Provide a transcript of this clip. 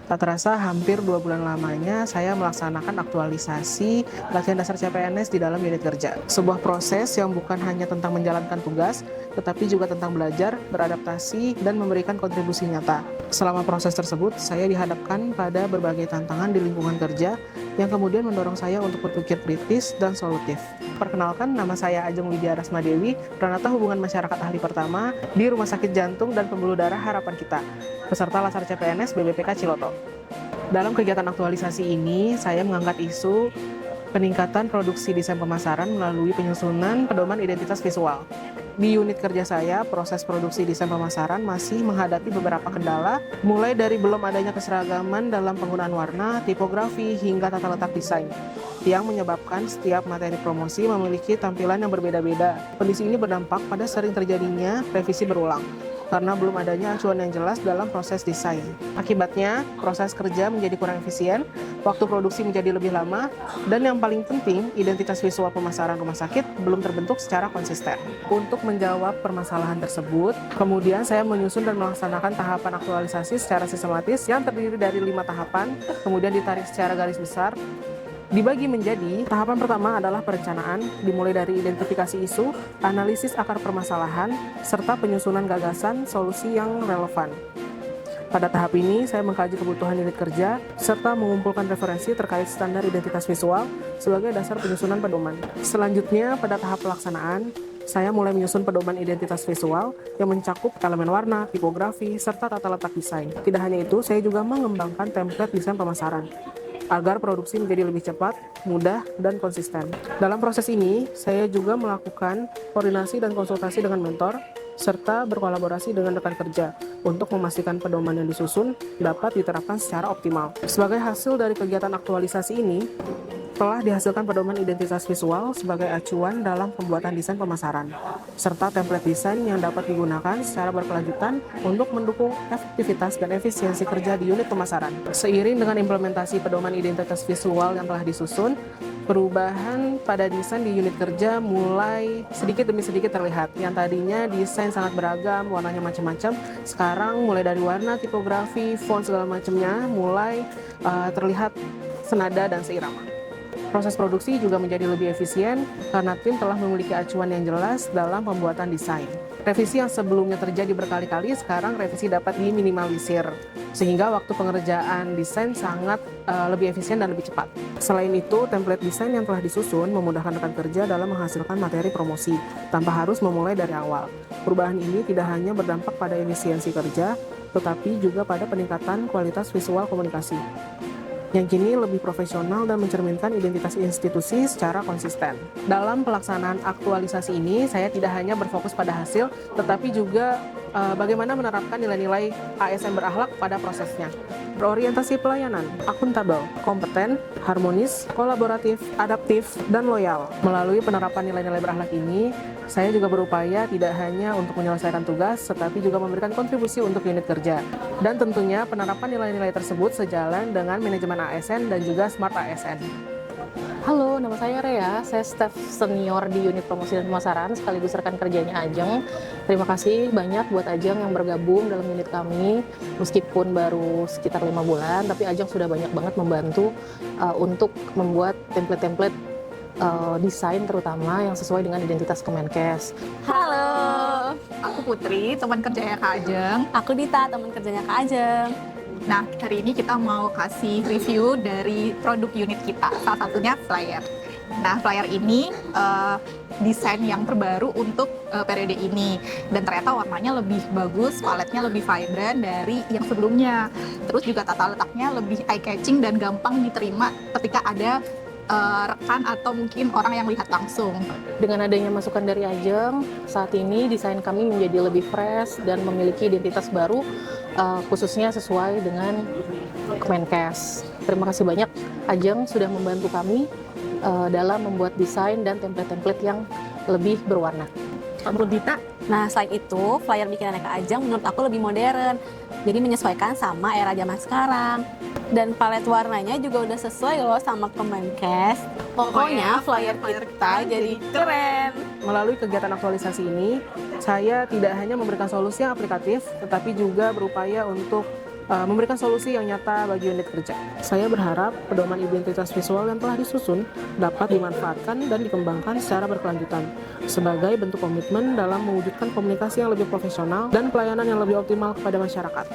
Tak terasa hampir 2 bulan lamanya saya melaksanakan aktualisasi latihan dasar CPNS di dalam unit kerja. Sebuah proses yang bukan hanya tentang menjalankan tugas, tetapi juga tentang belajar, beradaptasi, dan memberikan kontribusi nyata. Selama proses tersebut, saya dihadapkan pada berbagai tantangan di lingkungan kerja yang kemudian mendorong saya untuk berpikir kritis dan solutif. Perkenalkan, nama saya Ajeng Widya Rasmadewi, Pranata Hubungan Masyarakat Ahli Pertama di Rumah Sakit Jantung dan Pembuluh Darah Harapan Kita, peserta Lasar CPNS BBPK Ciloto. Dalam kegiatan aktualisasi ini, saya mengangkat isu peningkatan produksi desain pemasaran melalui penyusunan pedoman identitas visual. Di unit kerja saya, proses produksi desain pemasaran masih menghadapi beberapa kendala, mulai dari belum adanya keseragaman dalam penggunaan warna, tipografi, hingga tata letak desain, yang menyebabkan setiap materi promosi memiliki tampilan yang berbeda-beda. Kondisi ini berdampak pada sering terjadinya revisi berulang, karena belum adanya acuan yang jelas dalam proses desain. Akibatnya, proses kerja menjadi kurang efisien, waktu produksi menjadi lebih lama, dan yang paling penting, identitas visual pemasaran rumah sakit belum terbentuk secara konsisten. Untuk menjawab permasalahan tersebut, kemudian saya menyusun dan melaksanakan tahapan aktualisasi secara sistematis yang terdiri dari 5 tahapan, kemudian ditarik secara garis besar, dibagi menjadi, tahapan pertama adalah perencanaan, dimulai dari identifikasi isu, analisis akar permasalahan, serta penyusunan gagasan solusi yang relevan. Pada tahap ini, saya mengkaji kebutuhan unit kerja, serta mengumpulkan referensi terkait standar identitas visual sebagai dasar penyusunan pedoman. Selanjutnya, pada tahap pelaksanaan, saya mulai menyusun pedoman identitas visual yang mencakup elemen warna, tipografi, serta tata letak desain. Tidak hanya itu, saya juga mengembangkan template desain pemasaran agar produksi menjadi lebih cepat, mudah, dan konsisten. Dalam proses ini, saya juga melakukan koordinasi dan konsultasi dengan mentor, serta berkolaborasi dengan rekan kerja untuk memastikan pedoman yang disusun dapat diterapkan secara optimal. Sebagai hasil dari kegiatan aktualisasi ini, telah dihasilkan pedoman identitas visual sebagai acuan dalam pembuatan desain pemasaran, serta template desain yang dapat digunakan secara berkelanjutan untuk mendukung efektivitas dan efisiensi kerja di unit pemasaran. Seiring dengan implementasi pedoman identitas visual yang telah disusun, perubahan pada desain di unit kerja mulai sedikit demi sedikit terlihat. Yang tadinya desain sangat beragam, warnanya macam-macam, sekarang mulai dari warna, tipografi, font segala macamnya mulai terlihat senada dan seirama. Proses produksi juga menjadi lebih efisien karena tim telah memiliki acuan yang jelas dalam pembuatan desain. Revisi yang sebelumnya terjadi berkali-kali, sekarang revisi dapat diminimalisir, sehingga waktu pengerjaan desain sangat lebih efisien dan lebih cepat. Selain itu, template desain yang telah disusun memudahkan rekan kerja dalam menghasilkan materi promosi, tanpa harus memulai dari awal. Perubahan ini tidak hanya berdampak pada efisiensi kerja, tetapi juga pada peningkatan kualitas visual komunikasi, yang kini lebih profesional dan mencerminkan identitas institusi secara konsisten. Dalam pelaksanaan aktualisasi ini, saya tidak hanya berfokus pada hasil, tetapi juga bagaimana menerapkan nilai-nilai ASN berakhlak pada prosesnya. Berorientasi pelayanan, akuntabel, kompeten, harmonis, kolaboratif, adaptif, dan loyal. Melalui penerapan nilai-nilai berakhlak ini, saya juga berupaya tidak hanya untuk menyelesaikan tugas, tetapi juga memberikan kontribusi untuk unit kerja. Dan tentunya penerapan nilai-nilai tersebut sejalan dengan manajemen ASN dan juga Smart ASN. Halo, nama saya Rea, saya staf senior di unit promosi dan pemasaran sekaligus rekan kerjanya Ajeng. Terima kasih banyak buat Ajeng yang bergabung dalam unit kami, meskipun baru sekitar 5 bulan, tapi Ajeng sudah banyak banget membantu untuk membuat template-template desain terutama yang sesuai dengan identitas Kemenkes. Halo, aku Putri, teman kerjanya Kak Ajeng. Aku Dita, teman kerjanya Kak Ajeng. Nah, hari ini kita mau kasih review dari produk unit kita, salah satunya flyer. Nah, flyer ini desain yang terbaru untuk periode ini, dan ternyata warnanya lebih bagus, paletnya lebih vibrant dari yang sebelumnya. Terus juga tata letaknya lebih eye-catching dan gampang diterima ketika ada rekan atau mungkin orang yang lihat langsung. Dengan adanya masukan dari Ajeng, saat ini desain kami menjadi lebih fresh dan memiliki identitas baru, khususnya sesuai dengan Kemenkes. Terima kasih banyak Ajeng sudah membantu kami dalam membuat desain dan template-template yang lebih berwarna. Menurut Dita? Nah, selain itu, flyer bikinannya Kak Ajeng menurut aku lebih modern, jadi menyesuaikan sama era zaman sekarang. Dan palet warnanya juga udah sesuai loh sama Kemenkes. Pokoknya flyer kita jadi keren. Melalui kegiatan aktualisasi ini, saya tidak hanya memberikan solusi yang aplikatif, tetapi juga berupaya untuk memberikan solusi yang nyata bagi unit kerja. Saya berharap pedoman identitas visual yang telah disusun dapat dimanfaatkan dan dikembangkan secara berkelanjutan sebagai bentuk komitmen dalam mewujudkan komunikasi yang lebih profesional dan pelayanan yang lebih optimal kepada masyarakat.